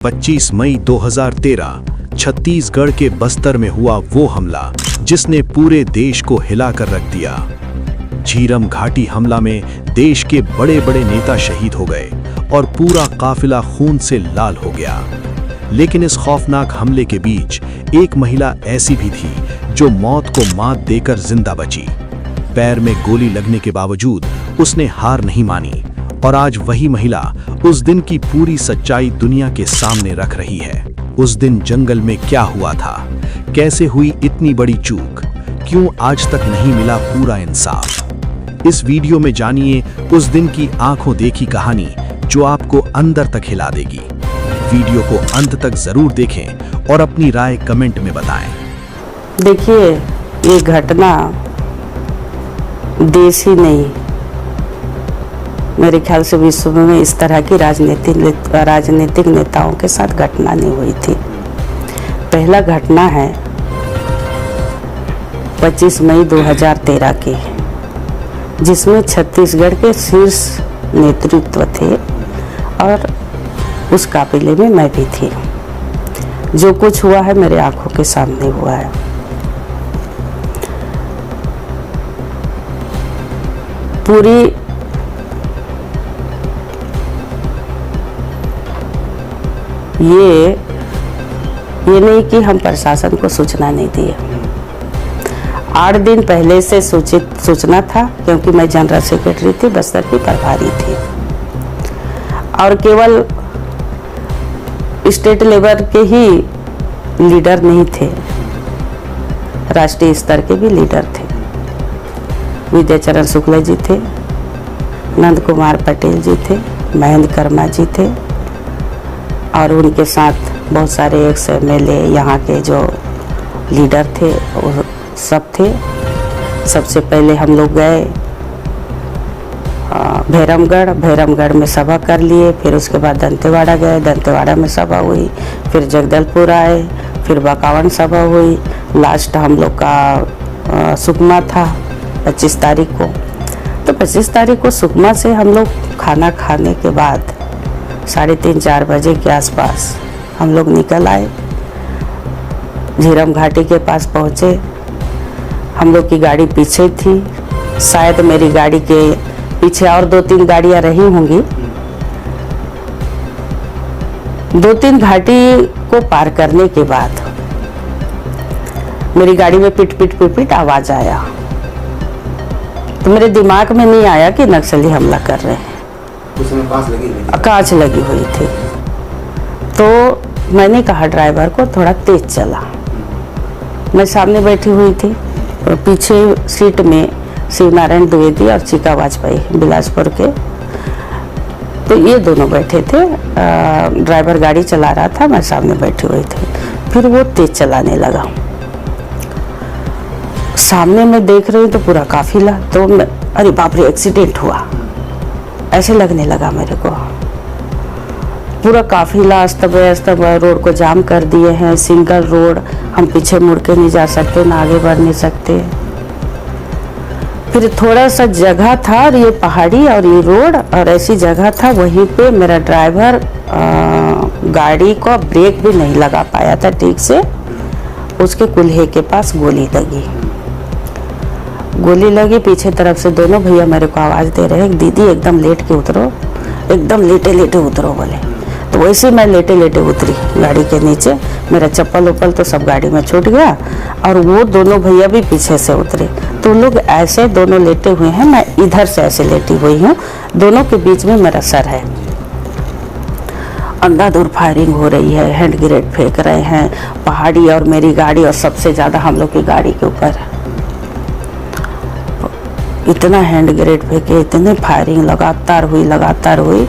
25 मई 2013 छत्तीसगढ़ के बस्तर में हुआ वो हमला जिसने पूरे देश को हिलाकर रख दिया। झीरम घाटी हमला में देश के बड़े बड़े नेता शहीद हो गए और पूरा काफिला खून से लाल हो गया। लेकिन इस खौफनाक हमले के बीच एक महिला ऐसी भी थी जो मौत को मात देकर जिंदा बची। पैर में गोली लगने के बावजूद उसने हार नहीं मानी और आज वही महिला उस दिन की पूरी सच्चाई दुनिया के सामने रख रही है। उस दिन जंगल में क्या हुआ था, कैसे हुई इतनी बड़ी चूक, क्यों आज तक नहीं मिला पूरा इंसाफ। इस वीडियो में जानिए उस दिन की आंखों देखी कहानी जो आपको अंदर तक हिला देगी। वीडियो को अंत तक जरूर देखें और अपनी राय कमेंट में बताएं। देखिए, ये घटना देश ही नहीं, मेरे ख्याल से विश्व में इस तरह की राजनीतिक नेताओं के साथ घटना नहीं हुई थी। पहला घटना है 25 मई 2013 की, जिसमें छत्तीसगढ़ के शीर्ष नेतृत्व थे और उस काफिले में मैं भी थी। जो कुछ हुआ है मेरे आंखों के सामने हुआ है। पूरी ये नहीं कि हम प्रशासन को सूचना नहीं दिए। 8 दिन पहले से सूचना था, क्योंकि मैं जनरल सेक्रेटरी थी, बस्तर की प्रभारी थी और केवल स्टेट लेवल के ही लीडर नहीं थे, राष्ट्रीय स्तर के भी लीडर थे। विद्याचरण शुक्ला जी थे, नंद कुमार पटेल जी थे, महेंद्र कर्मा जी थे और उनके साथ बहुत सारे एक्स MLA यहाँ के जो लीडर थे वो सब थे। सबसे पहले हम लोग गए भैरमगढ़ में सभा कर लिए, फिर उसके बाद दंतेवाड़ा गए, दंतेवाड़ा में सभा हुई, फिर जगदलपुर आए, फिर बकावन सभा हुई, लास्ट हम लोग का सुकमा था 25 तारीख को। तो 25 तारीख को सुकमा से हम लोग खाना खाने के बाद 3:30-4 बजे के आसपास हम लोग निकल आए, झीरम घाटी के पास पहुँचे। हम लोग की गाड़ी पीछे थी, शायद मेरी गाड़ी के पीछे और 2-3 गाड़ियाँ रही होंगी। 2-3 घाटी को पार करने के बाद मेरी गाड़ी में पिट आवाज आया। तो मेरे दिमाग में नहीं आया कि नक्सली हमला कर रहे हैं। कांच लगी हुई थी। तो मैंने कहा ड्राइवर को थोड़ा तेज चला। मैं सामने बैठी हुई थी और पीछे सीट में शिव नारायण द्विवेदी और चिका वाजपेयी बिलासपुर के, तो ये दोनों बैठे थे। ड्राइवर गाड़ी चला रहा था, मैं सामने बैठी हुई थी। फिर वो तेज चलाने लगा। सामने मैं देख रही हूँ तो पूरा काफिला, तो अरे बाप रे, एक्सीडेंट हुआ ऐसे लगने लगा मेरे को। पूरा काफिला अस्त व्यस्त, रोड को जाम कर दिए हैं, सिंगल रोड, हम पीछे मुड़ के नहीं जा सकते, ना आगे बढ़ नहीं सकते। फिर थोड़ा सा जगह था और ये पहाड़ी और ये रोड और ऐसी जगह था, वहीं पे मेरा ड्राइवर गाड़ी को ब्रेक भी नहीं लगा पाया था ठीक से। उसके कुल्हे के पास गोली लगी पीछे तरफ से। दोनों भैया मेरे को आवाज दे रहे हैं, दीदी एकदम लेट के उतरो, एकदम लेटे उतरो बोले। तो वैसे मैं लेटे उतरी गाड़ी के नीचे। मेरा चप्पल तो सब गाड़ी में छूट गया और वो दोनों भैया भी पीछे से उतरे। तो लोग ऐसे दोनों लेटे हुए हैं, मैं इधर से ऐसे लेटी हुई हूँ, दोनों के बीच में मेरा सर है। अंधाधुंध फायरिंग हो रही है, हैंड ग्रेनेड फेंक रहे हैं, पहाड़ी और मेरी गाड़ी और सबसे ज्यादा हम लोग की गाड़ी के ऊपर इतना हैंड ग्रेनेड फेंके, इतने फायरिंग लगातार हुई।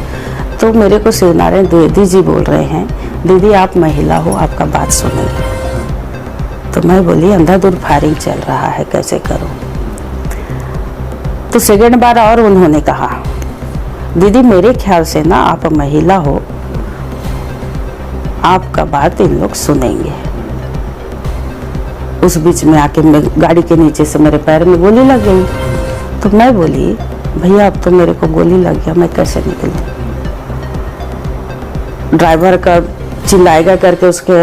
तो मेरे को शिव नारायण द्विवेदी जी बोल रहे हैं, दीदी आप महिला हो, आपका बात सुनेंगे। तो मैं बोली अंधाधुंध फायरिंग चल रहा है, कैसे करूं। तो सेकंड बार और उन्होंने कहा, दीदी मेरे ख्याल से ना आप महिला हो, आपका बात इन लोग सुनेंगे। उस बीच में आके गाड़ी के नीचे से मेरे पैर में गोली लग गई। तो मैं बोली भैया अब तो मेरे को गोली लग गया, मैं कैसे निकलूं। ड्राइवर का चिल्लाएगा करके उसके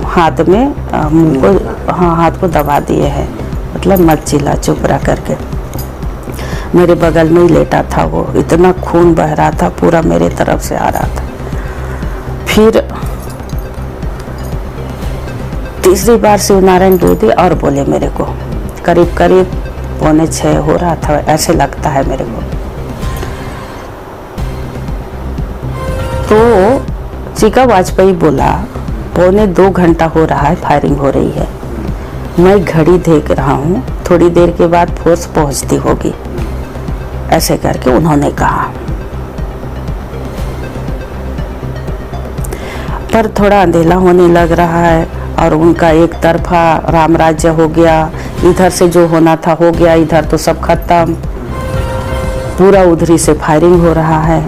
हाथ में मुंह को, हाँ, हाथ को दबा दिए हैं, मतलब मत चिल्ला, चुप रह करके। मेरे बगल में ही लेटा था वो, इतना खून बह रहा था, पूरा मेरे तरफ से आ रहा था। फिर तीसरी बार शिवनारायण दूधी और बोले मेरे को, करीब करीब 5:45 हो रहा था, ऐसे लगता है मेरे को। तो चिका वाजपेयी बोला 1.25 घंटा हो रहा है, फायरिंग हो रही है, मैं घड़ी देख रहा हूँ, थोड़ी देर के बाद फोर्स पहुंचती होगी, ऐसे करके उन्होंने कहा। पर थोड़ा अंधेला होने लग रहा है और उनका एक तरफा राम राज्य हो गया, इधर से जो होना था हो गया, इधर तो सब खत्म, पूरा उधरी से फायरिंग हो रहा है।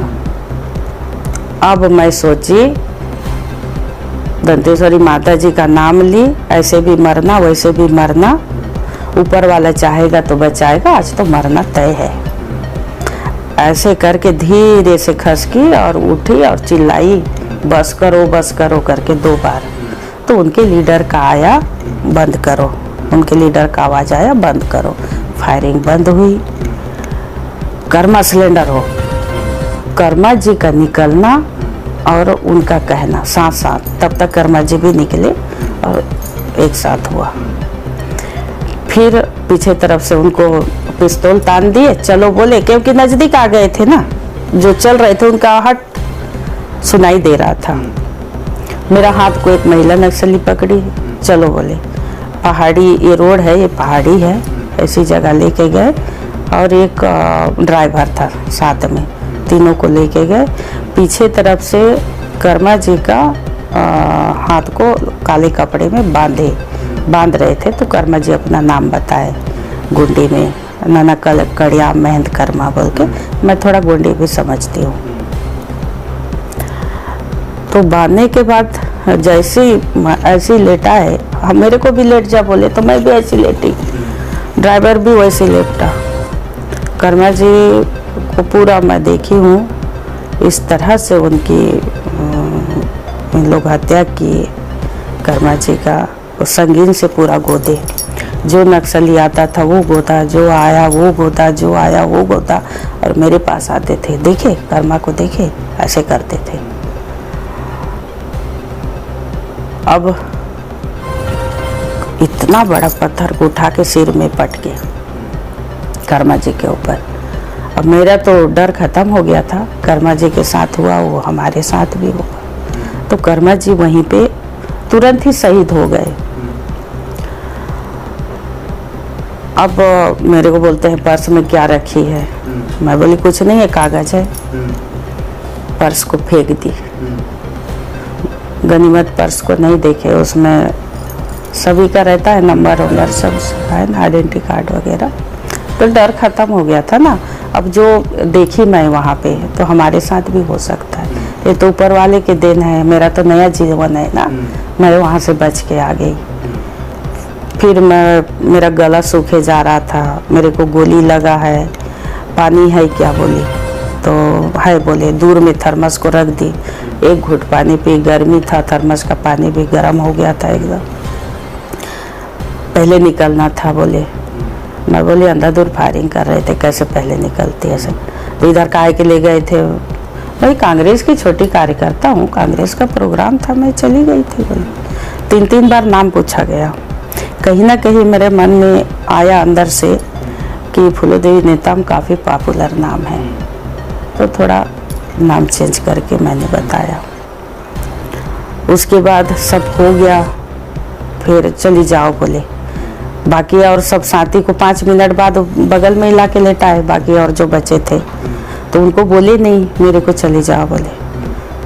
अब मैं सोची दंतेश्वरी माता जी का नाम ली, ऐसे भी मरना वैसे भी मरना, ऊपर वाला चाहेगा तो बचाएगा, आज तो मरना तय है। ऐसे करके धीरे से खसकी और उठी और चिल्लाई बस करो करके 2 बार। तो उनके लीडर का आया बंद करो, उनके लीडर का आवाज आया बंद करो, फायरिंग बंद हुई। कर्मा सिलेंडर हो, कर्मा जी का निकलना और उनका कहना साथ साथ, तब तक कर्मा जी भी निकले और एक साथ हुआ। फिर पीछे तरफ से उनको पिस्तौल तान दिए, चलो बोले, क्योंकि नजदीक आ गए थे ना, जो चल रहे थे उनका आहट सुनाई दे रहा था। मेरा हाथ को एक महिला नक्सली पकड़ी, चलो बोले, पहाड़ी ये रोड है, ये पहाड़ी है, ऐसी जगह लेके गए और एक ड्राइवर था साथ में, तीनों को लेके गए। पीछे तरफ से कर्मा जी का हाथ को काले कपड़े में बांध रहे थे, तो कर्मा जी अपना नाम बताए गुंडी में, नाना कड़िया महंत कर्मा बोल के, मैं थोड़ा गुंडी भी समझती हूँ। तो बांधने के बाद जैसे ऐसी लेटा है, हम मेरे को भी लेट जा बोले तो मैं भी ऐसी लेटी, ड्राइवर भी वैसे लेटा। कर्मा जी को पूरा मैं देखी हूँ, इस तरह से उनकी इन लोग हत्या की। कर्मा जी का संगीन से पूरा गोदे, जो नक्सली आता था वो गोदा, जो आया वो गोदा, जो आया वो गोदा, और मेरे पास आते थे, देखे कर्मा को देखे, ऐसे करते थे। अब इतना बड़ा पत्थर को उठा के सिर में पटके कर्मा जी के ऊपर। अब मेरा तो डर खत्म हो गया था, कर्मा जी के साथ हुआ वो हमारे साथ भी हुआ। तो कर्मा जी वहीं पे तुरंत ही शहीद हो गए। अब मेरे को बोलते हैं पर्स में क्या रखी है, मैं बोली कुछ नहीं है, कागज है। पर्स को फेंक दी, गनीमत पर्स को नहीं देखे, उसमें सभी का रहता है नंबर वंबर सब है ना, आइडेंटिटी कार्ड वगैरह। तो डर खत्म हो गया था ना। अब जो देखी मैं वहाँ पे, तो हमारे साथ भी हो सकता है, ये तो ऊपर वाले के दिन है, मेरा तो नया जीवन है ना। मैं वहाँ से बच के आ गई। फिर मेरा गला सूखे जा रहा था, मेरे को गोली लगा है, पानी है क्या बोली, तो है बोले, दूर में थर्मस को रख दी, एक घुट पानी पी, गर्मी था, थर्मस का पानी भी गर्म हो गया था एकदम, पहले निकलना था बोले। मैं बोली अंधाधुंध फायरिंग कर रहे थे, कैसे पहले निकलती ऐसे, तो इधर काहे के ले गए थे, भाई कांग्रेस की छोटी कार्यकर्ता हूँ, कांग्रेस का प्रोग्राम था, मैं चली गई थी बोली। 3 बार नाम पूछा गया। कहीं ना कहीं मेरे मन में आया अंदर से कि फूलोदेवी नेताम काफ़ी पॉपुलर नाम है, तो थोड़ा नाम चेंज करके मैंने बताया। उसके बाद सब हो गया, फिर चली जाओ बोले। बाकी और सब साथी को 5 मिनट बाद बगल में ला के लेटा है, बाकी और जो बचे थे तो उनको बोले नहीं मेरे को चली जाओ बोले,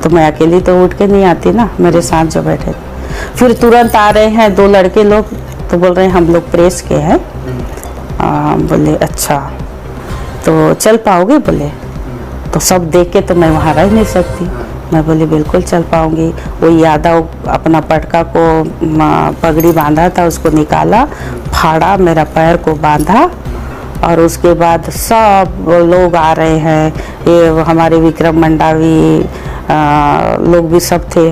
तो मैं अकेली तो उठ के नहीं आती ना, मेरे साथ जो बैठे थे। फिर तुरंत आ रहे हैं 2 लड़के लोग, तो बोल रहे हैं हम लोग प्रेस के हैं। बोले अच्छा तो चल पाओगे बोले, तो सब देख के तो मैं वहाँ रह नहीं सकती। मैं बोली बिल्कुल चल पाऊंगी। वो यादव अपना पटका को पगड़ी बांधा था, उसको निकाला, फाड़ा, मेरा पैर को बांधा, और उसके बाद सब लोग आ रहे हैं, ये हमारे विक्रम मंडावी, लोग भी सब थे।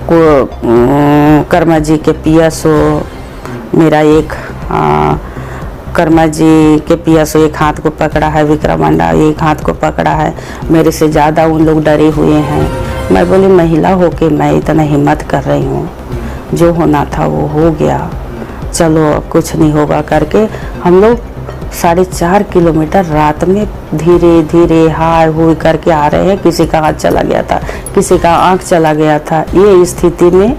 को कर्मा जी के पियासो, मेरा एक कर्मा जी के पियासो एक हाथ को पकड़ा है, विक्रमांडा एक हाथ को पकड़ा है। मेरे से ज़्यादा उन लोग डरे हुए हैं। मैं बोली महिला होके मैं इतना हिम्मत कर रही हूँ, जो होना था वो हो गया, चलो अब कुछ नहीं होगा करके हम लोग 4.5 किलोमीटर रात में धीरे धीरे हाय हुई करके आ रहे हैं। किसी का हाथ चला गया था, किसी का आँख चला गया था। ये स्थिति में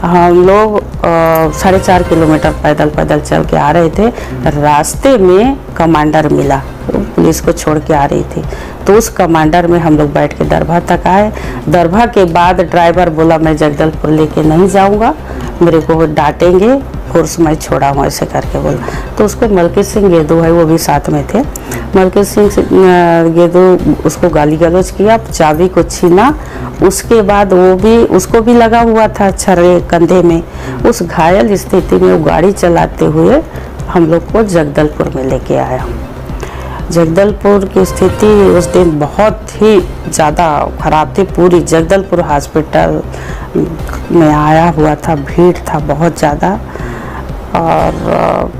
हम लोग 4.5 किलोमीटर पैदल पैदल चल के आ रहे थे। रास्ते में कमांडर मिला, पुलिस को छोड़ के आ रही थी, तो उस कमांडर में हम लोग बैठ के दरभा तक आए। दरभा के बाद ड्राइवर बोला मैं जगदलपुर लेके नहीं जाऊंगा, मेरे को डांटेंगे, फोर्स में छोड़ा हूँ ऐसे करके बोला। तो उसको मलकीत सिंह गेदू है, वो भी साथ में थे। मलकीत सिंह गेदू उसको गाली गलौज किया, चाबी को छीना। उसके बाद उसको भी लगा हुआ था छर्रे कंधे में। उस घायल स्थिति में वो गाड़ी चलाते हुए हम लोग को जगदलपुर में लेके आया। जगदलपुर की स्थिति उस दिन बहुत ही ज़्यादा खराब थी। पूरी जगदलपुर हॉस्पिटल में आया हुआ था, भीड़ था बहुत ज़्यादा। और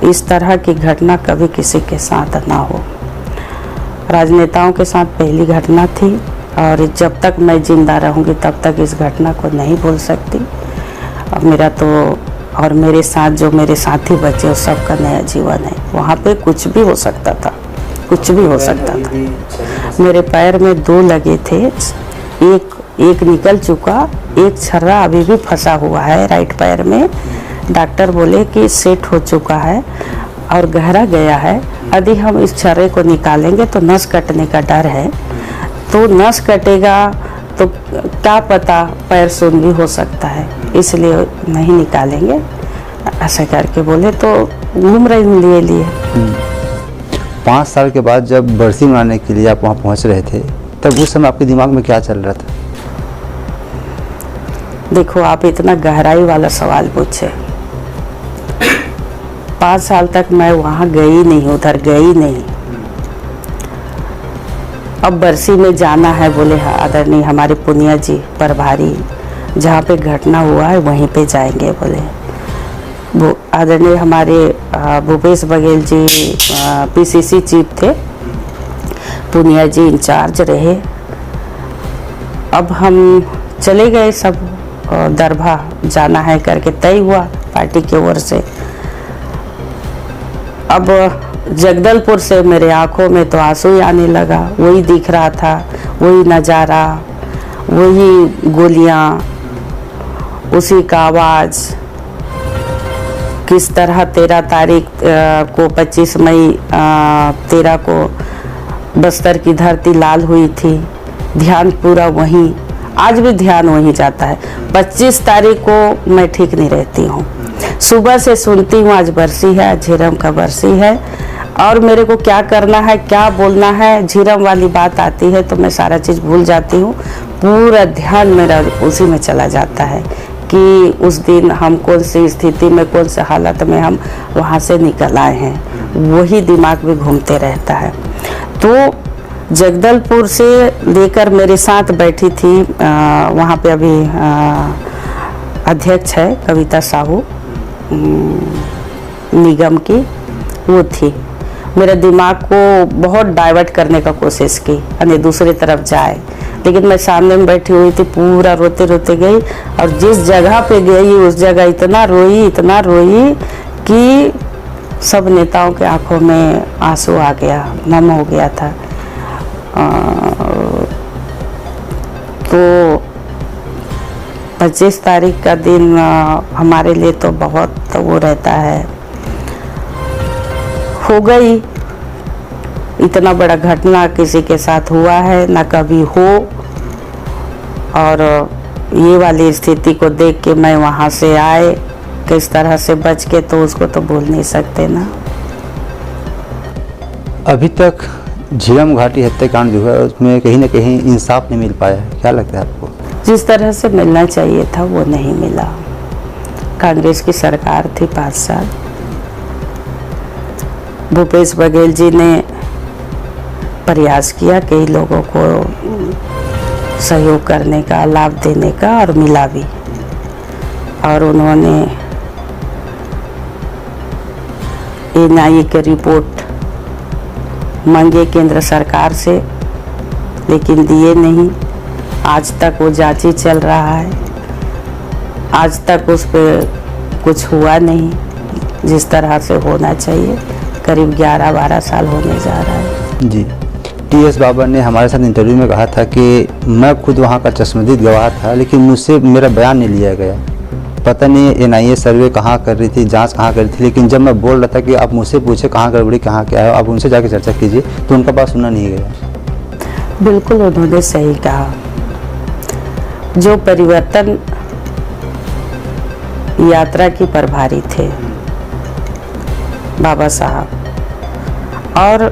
इस तरह की घटना कभी किसी के साथ ना हो। राजनेताओं के साथ पहली घटना थी और जब तक मैं जिंदा रहूँगी तब तक इस घटना को नहीं भूल सकती। और मेरा तो और मेरे साथ जो मेरे साथी बचे उस सबका नया जीवन है। वहाँ पे कुछ भी हो सकता था, कुछ भी हो सकता था। मेरे पैर में 2 लगे थे, एक निकल चुका, एक छर्रा अभी भी फंसा हुआ है राइट पैर में। डॉक्टर बोले कि सेट हो चुका है और गहरा गया है। यदि हम इस छर्रे को निकालेंगे तो नस कटने का डर है, तो नस कटेगा तो क्या पता पैर सुन भी हो सकता है, इसलिए नहीं निकालेंगे ऐसा करके बोले। तो घूम रही हूँ लिए 5 साल के बाद जब बरसी मनाने के लिए आप वहाँ पहुँच रहे थे, तब उस समय आपके दिमाग में क्या चल रहा था? देखो, आप इतना गहराई वाला सवाल पूछे। 5 साल तक मैं वहाँ गई नहीं, उधर गई नहीं। अब बरसी में जाना है, बोले आदरणीय हमारे पुनिया जी प्रभारी जहाँ पे घटना हुआ है वहीं पे जाएंगे। बोले वो आदरणीय हमारे भूपेश बघेल जी पीसीसी चीफ थे, पुनिया जी इंचार्ज रहे। अब हम चले गए, सब दरभा जाना है करके तय हुआ पार्टी की ओर से। अब जगदलपुर से मेरे आंखों में तो आंसू ही आने लगा। वही दिख रहा था, वही नज़ारा, वही गोलियां, उसी का आवाज़। किस तरह 13 तारीख को 25 मई 13 को बस्तर की धरती लाल हुई थी। ध्यान पूरा वहीं, आज भी ध्यान वहीं जाता है। 25 तारीख को मैं ठीक नहीं रहती हूँ, सुबह से सुनती हूँ आज बरसी है, झीरम का बरसी है, और मेरे को क्या करना है, क्या बोलना है, झीरम वाली बात आती है तो मैं सारा चीज़ भूल जाती हूँ। पूरा ध्यान मेरा उसी में चला जाता है कि उस दिन हम कौन सी स्थिति में, कौन से हालत में हम वहाँ से निकल आए हैं, वही दिमाग में घूमते रहता है। तो जगदलपुर से लेकर मेरे साथ बैठी थी वहाँ पे अभी अध्यक्ष है कविता साहू निगम की, वो थी। मेरे दिमाग को बहुत डाइवर्ट करने का कोशिश की, यानी दूसरी तरफ जाए, लेकिन मैं सामने में बैठी हुई थी, पूरा रोते रोते गई। और जिस जगह पे गई उस जगह इतना रोई कि सब नेताओं के आंखों में आंसू आ गया, नम हो गया था। तो 25 तारीख का दिन हमारे लिए तो बहुत वो रहता है। हो गई, इतना बड़ा घटना किसी के साथ हुआ है ना कभी हो, और ये वाली स्थिति को देख के मैं वहाँ से आए किस तरह से बच के, तो उसको तो भूल नहीं सकते ना। अभी तक झीरम घाटी हत्याकांड जो है उसमें कहीं ना कहीं इंसाफ नहीं मिल पाया है, क्या लगता है आपको? जिस तरह से मिलना चाहिए था वो नहीं मिला। कांग्रेस की सरकार थी 5 साल, भूपेश बघेल जी ने प्रयास किया कई लोगों को सहयोग करने का, लाभ देने का, और मिला भी। और उन्होंने एनआईए की रिपोर्ट मांगे केंद्र सरकार से, लेकिन दिए नहीं। आज तक वो जांच ही चल रहा है, आज तक उस पर कुछ हुआ नहीं जिस तरह से होना चाहिए। करीब 11-12 साल होने जा रहा है। जी, टीएस बाबर ने हमारे साथ इंटरव्यू में कहा था कि मैं खुद वहाँ का चश्मदीद गवाह था, लेकिन मुझसे मेरा बयान नहीं लिया गया। पता नहीं एनआईए सर्वे कहाँ कर रही थी, जांच कहाँ कर रही थी, लेकिन जब मैं बोल रहा था कि आप मुझसे पूछे कहाँ गड़बड़ी कहाँ क्या है, आप उनसे जाके चर्चा कीजिए, तो उनका बात सुना नहीं गया। बिल्कुल उन्होंने सही कहा। जो परिवर्तन यात्रा की प्रभारी थे बाबा साहब, और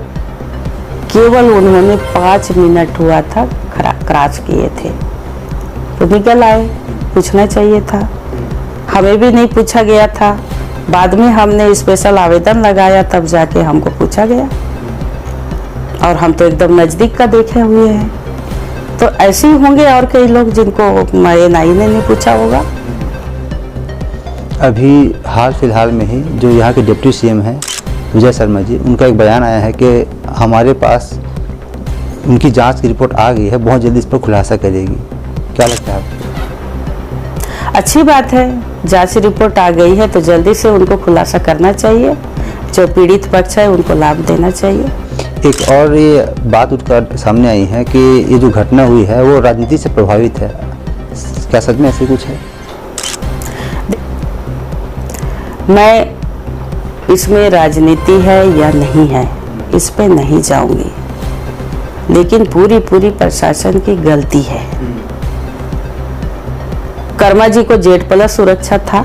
केवल उन्होंने 5 मिनट हुआ था क्रॉस किए थे तो निकल आए। पूछना चाहिए था, हमें भी नहीं पूछा गया था। बाद में हमने स्पेशल आवेदन लगाया, तब जाके हमको पूछा गया, और हम तो एकदम नज़दीक का देखे हुए हैं। तो ऐसे ही होंगे और कई लोग जिनको एनआईए ने नहीं पूछा होगा। अभी हाल फिलहाल में ही जो यहाँ के डिप्टी सीएम हैं विजय शर्मा जी, उनका एक बयान आया है कि हमारे पास उनकी जांच की रिपोर्ट आ गई है, बहुत जल्दी इस पर खुलासा करेगी। क्या लगता है आपको? अच्छी बात है, जांच रिपोर्ट आ गई है तो जल्दी से उनको खुलासा करना चाहिए। जो पीड़ित पक्ष है उनको लाभ देना चाहिए। एक और ये बात उठकर सामने आई है कि ये जो घटना हुई है वो राजनीति से प्रभावित है। क्या सच में ऐसे कुछ है? मैं इसमें राजनीति है या नहीं है इस पे नहीं जाऊंगी, लेकिन पूरी प्रशासन की गलती है। कर्मा जी को जेड प्लस सुरक्षा था,